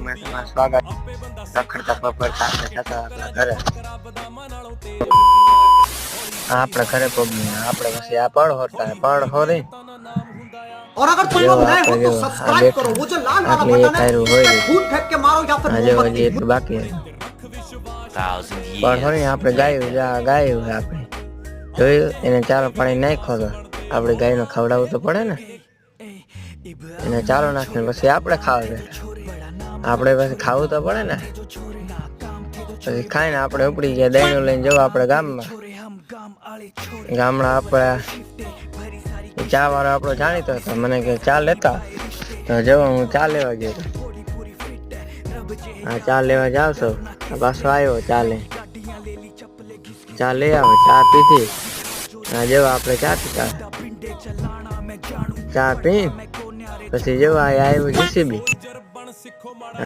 માં તમારું સ્વાગત. રખડતા પકડતા જતા આપણા ઘરે. આપણે ઘરે પગી આપણે પછી આ પડ હોરી और अगर तुम लोग नए हो तो सब्सक्राइब करो, वो जो लाल वाला बटन है उस पे फूट फेंक के मारो या फिर मोमबत्ती। એટલું બાકી પણ હોરી આપણે ગાયું આપણે જોયું એને ચારો પાણી નાખો તો આપણે ગાયને ખવડાવવું તો પડે ને. એને ચારો નાખીને પછી આપણે ખાવા બેઠા. આપણે પછી ખાવું તો પડે ને. પછી ખાઈને આપણે ઉપડી ગયા દહીંનું લઈને જવું આપણે ગામમાં. ગામડા આપણા ચા વાળો આપણો જાણીતો હતો. મને કે ચા લેતા તો જવો હું ચા લેવા ગયો હતો. હા ચા લેવા જાવ છો પાછો આવ્યો ચા લઈ આવો ચા પીધી. હા જેવો આપણે ચા પીતા ચા પી પછી જેવો આવ્યો જીસીબી